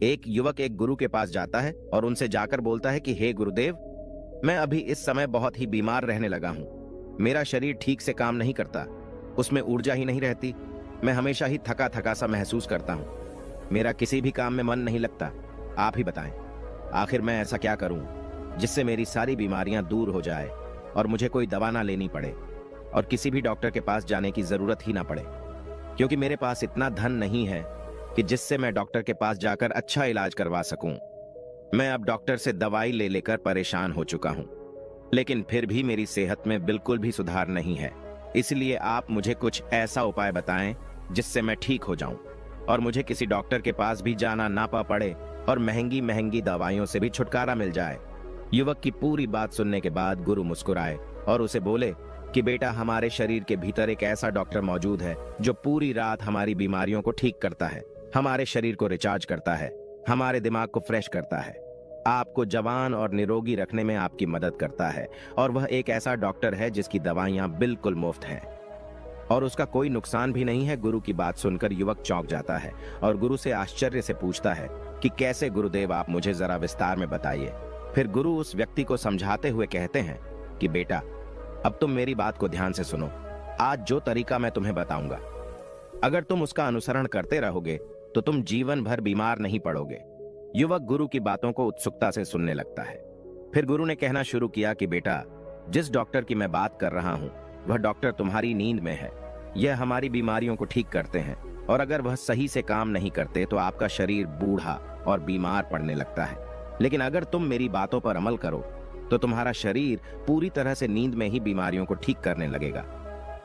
एक युवक एक गुरु के पास जाता है और उनसे जाकर बोलता है कि हे गुरुदेव, मैं अभी इस समय बहुत ही बीमार रहने लगा हूँ। मेरा शरीर ठीक से काम नहीं करता, उसमें ऊर्जा ही नहीं रहती। मैं हमेशा ही थका थका सा महसूस करता हूँ। मेरा किसी भी काम में मन नहीं लगता। आप ही बताएं, आखिर मैं ऐसा क्या करूं जिससे मेरी सारी बीमारियां दूर हो जाए और मुझे कोई दवा ना लेनी पड़े और किसी भी डॉक्टर के पास जाने की जरूरत ही ना पड़े, क्योंकि मेरे पास इतना धन नहीं है कि जिससे मैं डॉक्टर के पास जाकर अच्छा इलाज करवा सकूं। मैं अब डॉक्टर से दवाई ले लेकर परेशान हो चुका हूं, लेकिन फिर भी मेरी सेहत में बिल्कुल भी सुधार नहीं है। इसलिए आप मुझे कुछ ऐसा उपाय बताएं जिससे मैं ठीक हो जाऊं और मुझे किसी डॉक्टर के पास भी जाना ना पड़े और महंगी महंगी दवाइयों से भी छुटकारा मिल जाए। युवक की पूरी बात सुनने के बाद गुरु मुस्कुराए और उसे बोले कि बेटा, हमारे शरीर के भीतर एक ऐसा डॉक्टर मौजूद है जो पूरी रात हमारी बीमारियों को ठीक करता है, हमारे शरीर को रिचार्ज करता है, हमारे दिमाग को फ्रेश करता है, आपको जवान और निरोगी रखने में आपकी मदद करता है। और वह एक ऐसा डॉक्टर है जिसकी दवाइयां बिल्कुल मुफ्त हैं और उसका कोई नुकसान भी नहीं है। गुरु की बात सुनकर युवक चौंक जाता है और गुरु से आश्चर्य से पूछता है कि कैसे गुरुदेव, आप मुझे जरा विस्तार में बताइए। फिर गुरु उस व्यक्ति को समझाते हुए कहते हैं कि बेटा, अब तुम मेरी बात को ध्यान से सुनो। आज जो तरीका मैं तुम्हें बताऊंगा, अगर तुम उसका अनुसरण करते रहोगे तो तुम जीवन भर बीमार नहीं पड़ोगे। युवक गुरु की बातों को उत्सुकता से सुनने लगता है। फिर गुरु ने कहना शुरू किया कि बेटा, जिस डॉक्टर की मैं बात कर रहा हूं वह डॉक्टर तुम्हारी नींद में है। यह हमारी बीमारियों को ठीक करते हैं और अगर वह सही से काम नहीं करते तो आपका शरीर बूढ़ा और बीमार पड़ने लगता है। लेकिन अगर तुम मेरी बातों पर अमल करो तो तुम्हारा शरीर पूरी तरह से नींद में ही बीमारियों को ठीक करने लगेगा।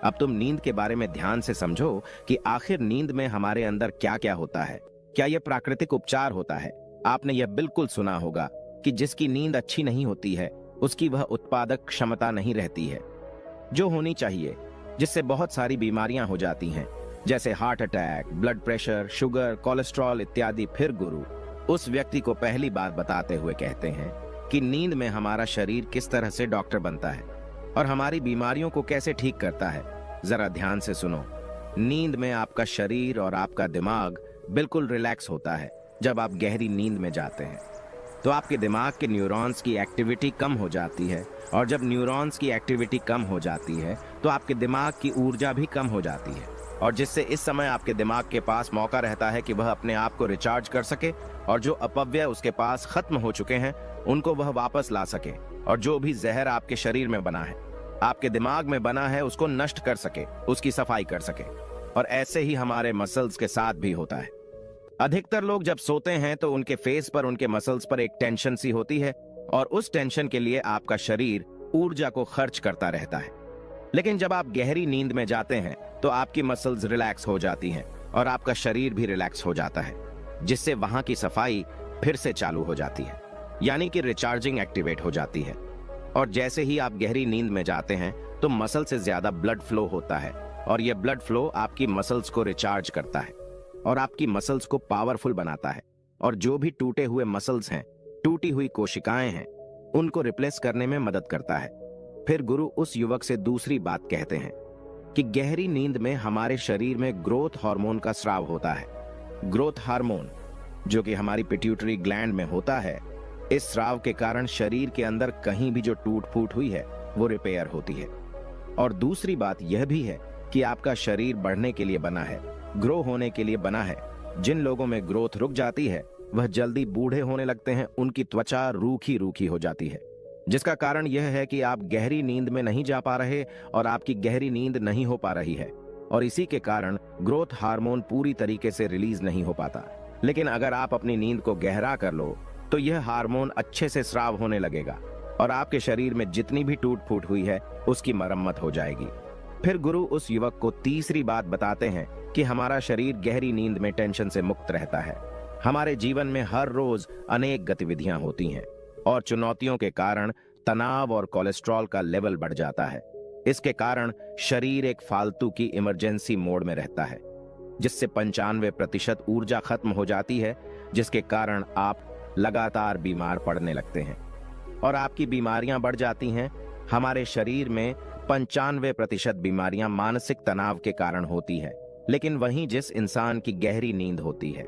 अब तुम नींद के बारे में ध्यान से समझो कि आखिर नींद में हमारे अंदर क्या क्या होता है। क्या यह प्राकृतिक उपचार होता है? आपने यह बिल्कुल सुना होगा कि जिसकी नींद अच्छी नहीं होती है उसकी वह उत्पादक क्षमता नहीं रहती है जो होनी चाहिए, जिससे बहुत सारी बीमारियां हो जाती हैं, जैसे heart attack, blood pressure, sugar, cholesterol इत्यादि। फिर गुरु उस व्यक्ति को पहली बात बताते हुए कहते हैं कि नींद में हमारा शरीर किस तरह से डॉक्टर बनता है और हमारी बीमारियों को कैसे ठीक करता है। जरा ध्यान से सुनो। नींद में आपका शरीर और आपका दिमाग बिल्कुल रिलैक्स होता है। जब आप गहरी नींद में जाते हैं तो आपके दिमाग के न्यूरॉन्स की एक्टिविटी कम हो जाती है और जब न्यूरॉन्स की एक्टिविटी कम हो जाती है तो आपके दिमाग की ऊर्जा भी कम हो जाती है और जिससे इस समय आपके दिमाग के पास मौका रहता है कि वह अपने आप को रिचार्ज कर सके और जो अपव्यय उसके पास खत्म हो चुके हैं उनको वह वापस ला सके और जो भी जहर आपके शरीर में बना है, आपके दिमाग में बना है, उसको नष्ट कर सके, उसकी सफाई कर सके। और ऐसे ही हमारे मसल्स के साथ भी होता है। अधिकतर लोग जब सोते हैं तो उनके फेस पर, उनके मसल्स पर एक टेंशन सी होती है और उस टेंशन के लिए आपका शरीर ऊर्जा को खर्च करता रहता है। लेकिन जब आप गहरी नींद में जाते हैं तो आपकी मसल्स रिलैक्स हो जाती हैं और आपका शरीर भी रिलैक्स हो जाता है, जिससे वहां की सफाई फिर से चालू हो जाती है, यानी कि रिचार्जिंग एक्टिवेट हो जाती है। और जैसे ही आप गहरी नींद में जाते हैं तो मसल से ज्यादा ब्लड फ्लो होता है और यह ब्लड फ्लो आपकी मसल्स को रिचार्ज करता है और आपकी मसल्स को पावरफुल बनाता है और जो भी टूटे हुए मसल्स हैं, टूटी हुई कोशिकाएं हैं, उनको रिप्लेस करने में मदद करता है। फिर गुरु उस युवक से दूसरी बात कहते हैं कि गहरी नींद में हमारे शरीर में ग्रोथ हार्मोन का स्राव होता है। ग्रोथ हार्मोन जो कि हमारी पिट्यूटरी ग्लैंड में होता है, इस स्राव के कारण शरीर के अंदर कहीं भी जो टूट फूट हुई है वो रिपेयर होती है। और दूसरी बात यह भी है कि आपका शरीर बढ़ने के लिए बना है, ग्रो होने के लिए बना है। जिन लोगों में ग्रोथ रुक जाती है वह जल्दी बूढ़े होने लगते हैं, उनकी त्वचा रूखी रूखी हो जाती है, जिसका कारण यह है कि आप गहरी नींद में नहीं जा पा रहे और आपकी गहरी नींद नहीं हो पा रही है और इसी के कारण ग्रोथ हार्मोन पूरी तरीके से रिलीज नहीं हो पाता। लेकिन अगर आप अपनी नींद को गहरा कर लो तो यह हार्मोन अच्छे से स्राव होने लगेगा और आपके शरीर में जितनी भी टूट फूट हुई है उसकी मरम्मत हो जाएगी। फिर गुरु उस युवक को तीसरी बात बताते हैं कि हमारा शरीर गहरी नींद में टेंशन से मुक्त रहता है। हमारे जीवन में हर रोज अनेक गतिविधियां होती हैं और चुनौतियों के कारण तनाव और कोलेस्ट्रॉल का लेवल बढ़ जाता है। इसके कारण शरीर एक फालतू की इमरजेंसी मोड में रहता है, जिससे 95% ऊर्जा खत्म हो जाती है, जिसके कारण आप लगातार बीमार पड़ने लगते हैं और आपकी बीमारियां बढ़ जाती हैं। हमारे शरीर में 95% बीमारियां मानसिक तनाव के कारण होती है, लेकिन वहीं जिस इंसान की गहरी नींद होती है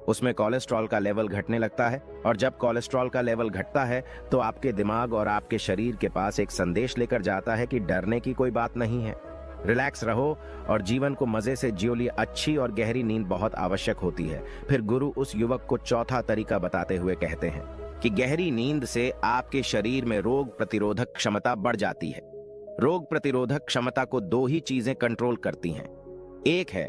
उसमें कोलेस्ट्रॉल का लेवल घटने लगता है, और जब कोलेस्ट्रॉल का लेवल घटता है तो आपके दिमाग और आपके शरीर के पास एक संदेश लेकर जाता है कि डरने की कोई बात नहीं है, रिलैक्स रहो और जीवन को मजे से जियो। लिए अच्छी और गहरी नींद बहुत आवश्यक होती है। फिर गुरु उस युवक को चौथा तरीका बताते हुए कहते हैं कि गहरी नींद से आपके शरीर में रोग प्रतिरोधक क्षमता बढ़ जाती है। रोग प्रतिरोधक क्षमता को दो ही चीजें कंट्रोल करती हैं, एक है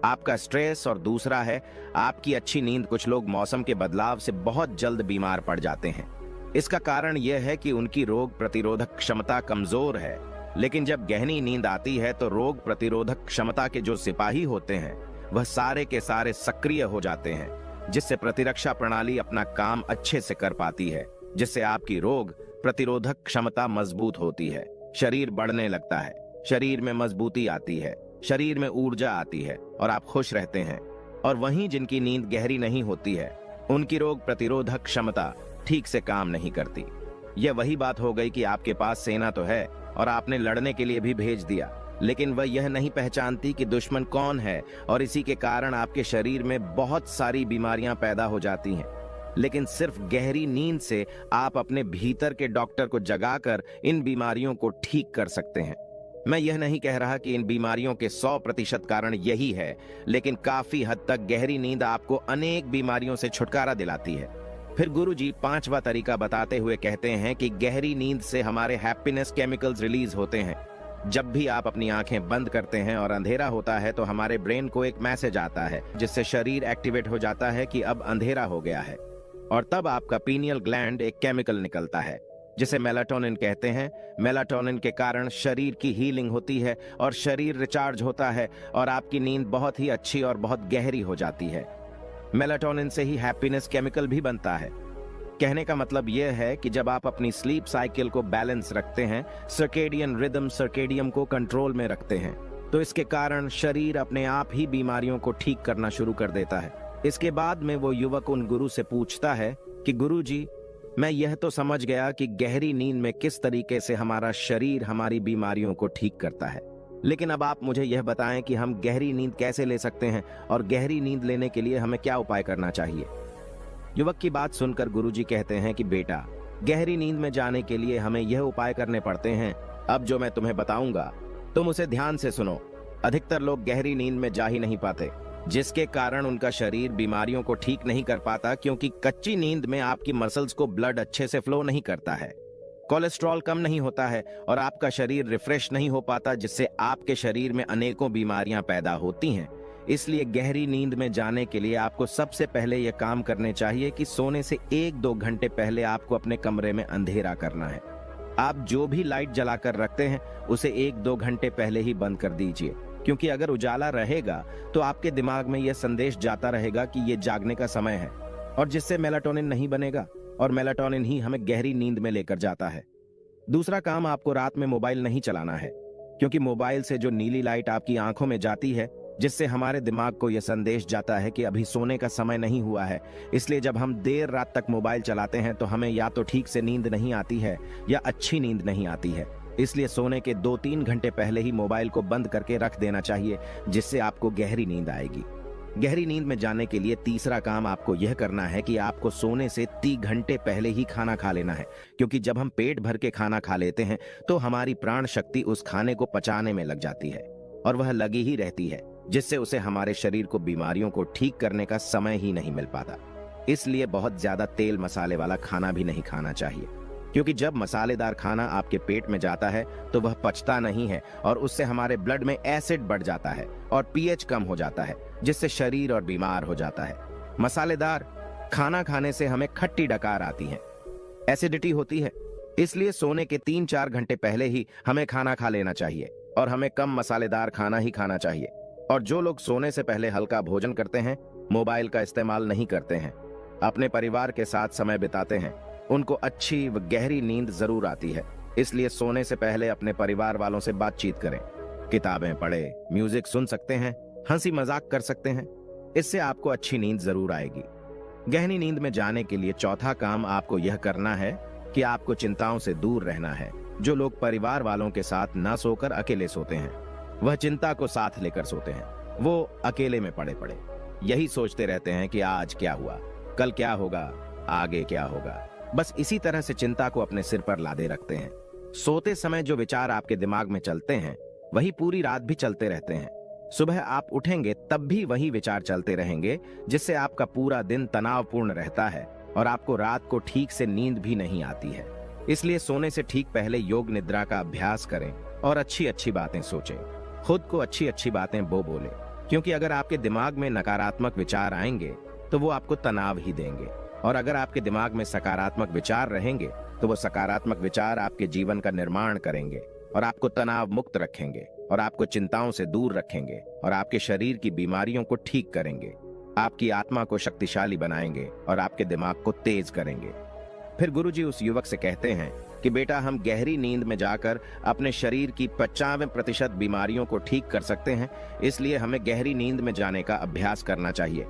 आपका स्ट्रेस और दूसरा है आपकी अच्छी नींद। कुछ लोग मौसम के बदलाव से बहुत जल्द बीमार पड़ जाते हैं। इसका कारण यह है कि उनकी रोग प्रतिरोधक क्षमता कमजोर है, लेकिन जब गहरी नींद आती है तो रोग प्रतिरोधक क्षमता के जो सिपाही होते हैं वह सारे के सारे सक्रिय हो जाते हैं, जिससे प्रतिरक्षा प्रणाली अपना काम अच्छे से कर पाती है, जिससे आपकी रोग प्रतिरोधक क्षमता मजबूत होती है। शरीर बढ़ने लगता है, शरीर में मजबूती आती है, शरीर में ऊर्जा आती है और आप खुश रहते हैं। और वहीं जिनकी नींद गहरी नहीं होती है उनकी रोग प्रतिरोधक क्षमता ठीक से काम नहीं करती। यह वही बात हो गई कि आपके पास सेना तो है और आपने लड़ने के लिए भी भेज दिया, लेकिन वह यह नहीं पहचानती कि दुश्मन कौन है, और इसी के कारण आपके शरीर में बहुत सारी बीमारियां पैदा हो जाती हैं। लेकिन सिर्फ गहरी नींद से आप अपने भीतर के डॉक्टर को जगाकर इन बीमारियों को ठीक कर सकते हैं। मैं यह नहीं कह रहा कि इन बीमारियों के 100% कारण यही है, लेकिन काफी हद तक गहरी नींद आपको अनेक बीमारियों से छुटकारा दिलाती है। फिर गुरुजी पांचवा तरीका बताते हुए कहते हैं कि गहरी नींद से हमारे हैप्पीनेस केमिकल्स रिलीज होते हैं। जब भी आप अपनी आंखें बंद करते हैं और अंधेरा होता है तो हमारे ब्रेन को एक मैसेज आता है, जिससे शरीर एक्टिवेट हो जाता है कि अब अंधेरा हो गया है, और तब आपका पीनियल ग्लैंड एक केमिकल निकलता है जिसे मेलाटोनिन कहते हैं। मेलाटोनिन के कारण शरीर की हीलिंग होती है और शरीर रिचार्ज होता है और आपकी नींद बहुत ही अच्छी और बहुत गहरी हो जाती है। मेलाटोनिन से ही हैप्पीनेस केमिकल भी बनता है। कहने का मतलब यह है कि जब आप अपनी स्लीप साइकिल को बैलेंस रखते हैं, सर्केडियन रिदम सर्केडियम को कंट्रोल में रखते हैं, तो इसके कारण शरीर अपने आप ही बीमारियों को ठीक करना शुरू कर देता है। इसके बाद में वो युवक उन गुरु से पूछता है कि गुरुजी, मैं यह तो समझ गया कि गहरी नींद में किस तरीके से हमारा शरीर हमारी बीमारियों को ठीक करता है, लेकिन अब आप मुझे यह बताएं कि हम गहरी नींद कैसे ले सकते हैं और गहरी नींद लेने के लिए हमें क्या उपाय करना चाहिए। युवक की बात सुनकर गुरुजी कहते हैं कि बेटा, गहरी नींद में जाने के लिए हमें यह उपाय करने पड़ते हैं। अब जो मैं तुम्हें बताऊंगा तुम उसे ध्यान से सुनो। अधिकतर लोग गहरी नींद में जा ही नहीं पाते, जिसके कारण उनका शरीर बीमारियों को ठीक नहीं कर पाता, क्योंकि कच्ची नींद में आपकी मसल्स को ब्लड अच्छे से फ्लो नहीं करता है, कोलेस्ट्रॉल कम नहीं होता है और आपका शरीर रिफ्रेश नहीं हो पाता, जिससे आपके शरीर में अनेकों बीमारियां पैदा होती हैं। इसलिए गहरी नींद में जाने के लिए आपको सबसे पहले यह काम करने चाहिए कि सोने से 1-2 घंटे पहले आपको अपने कमरे में अंधेरा करना है। आप जो भी लाइट जलाकर रखते हैं उसे 1-2 घंटे पहले ही बंद कर दीजिए, क्योंकि अगर उजाला रहेगा तो आपके दिमाग में यह संदेश जाता रहेगा कि यह जागने का समय है, और जिससे मेलाटोनिन नहीं बनेगा, और मेलाटोनिन ही हमें गहरी नींद में लेकर जाता है। दूसरा काम, आपको रात में मोबाइल नहीं चलाना है, क्योंकि मोबाइल से जो नीली लाइट आपकी आंखों में जाती है, जिससे हमारे दिमाग को यह संदेश जाता है कि अभी सोने का समय नहीं हुआ है। इसलिए जब हम देर रात तक मोबाइल चलाते हैं तो हमें या तो ठीक से नींद नहीं आती है या अच्छी नींद नहीं आती है। इसलिए सोने के 2-3 घंटे पहले ही मोबाइल को बंद करके रख देना चाहिए, जिससे आपको गहरी नींद आएगी। गहरी नींद में जाने के लिए तीसरा काम आपको यह करना है कि आपको सोने से 3 घंटे पहले ही खाना खा लेना है, क्योंकि जब हम पेट भर के खाना खा लेते हैं तो हमारी प्राण शक्ति उस खाने को पचाने में लग जाती है और वह लगी ही रहती है, जिससे उसे हमारे शरीर को बीमारियों को ठीक करने का समय ही नहीं मिल पाता। इसलिए बहुत ज्यादा तेल मसाले वाला खाना भी नहीं खाना चाहिए, क्योंकि जब मसालेदार खाना आपके पेट में जाता है तो वह पचता नहीं है और उससे हमारे ब्लड में एसिड बढ़ जाता है और पीएच कम हो जाता है, जिससे शरीर और बीमार हो जाता है। मसालेदार खाना खाने से हमें खट्टी डकार आती है, एसिडिटी होती है। इसलिए सोने के 3-4 घंटे पहले ही हमें खाना खा लेना चाहिए और हमें कम मसालेदार खाना ही खाना चाहिए। और जो लोग सोने से पहले हल्का भोजन करते हैं, मोबाइल का इस्तेमाल नहीं करते हैं, अपने परिवार के साथ समय बिताते हैं, उनको अच्छी व गहरी नींद जरूर आती है। इसलिए सोने से पहले अपने परिवार वालों से बातचीत करें, किताबें पढ़े, म्यूजिक सुन सकते हैं, हंसी मजाक कर सकते हैं। इससे आपको अच्छी नींद जरूर आएगी। गहरी नींद में जाने के लिए चौथा काम आपको यह करना है कि आपको चिंताओं से दूर रहना है। जो लोग परिवार वालों के साथ ना सोकर अकेले सोते हैं, वह चिंता को साथ लेकर सोते हैं, वो अकेले में पड़े पड़े। यही सोचते रहते हैं कि आज क्या हुआ, कल क्या होगा, आगे क्या होगा। बस इसी तरह से चिंता को अपने सिर पर लादे रखते हैं। सोते समय जो विचार आपके दिमाग में चलते हैं वही पूरी रात भी चलते रहते हैं। सुबह आप उठेंगे तब भी वही विचार चलते रहेंगे, जिससे आपका पूरा दिन तनावपूर्ण रहता है और आपको रात को ठीक से नींद भी नहीं आती है। इसलिए सोने से ठीक पहले योग निद्रा का अभ्यास करें और अच्छी अच्छी बातें सोचें। खुद को अच्छी अच्छी बातें बोले, क्योंकि अगर आपके दिमाग में नकारात्मक विचार आएंगे तो वो आपको तनाव ही देंगे, और अगर आपके दिमाग में सकारात्मक विचार रहेंगे तो वो सकारात्मक विचार आपके जीवन का निर्माण करेंगे और आपको तनाव मुक्त रखेंगे और आपको चिंताओं से दूर रखेंगे और आपके शरीर की बीमारियों को ठीक करेंगे, आपकी आत्मा को शक्तिशाली बनाएंगे और आपके दिमाग को तेज करेंगे। फिर गुरुजी उस युवक से कहते हैं कि बेटा, हम गहरी नींद में जाकर अपने शरीर की 95% बीमारियों को ठीक कर सकते हैं, इसलिए हमें गहरी नींद में जाने का अभ्यास करना चाहिए।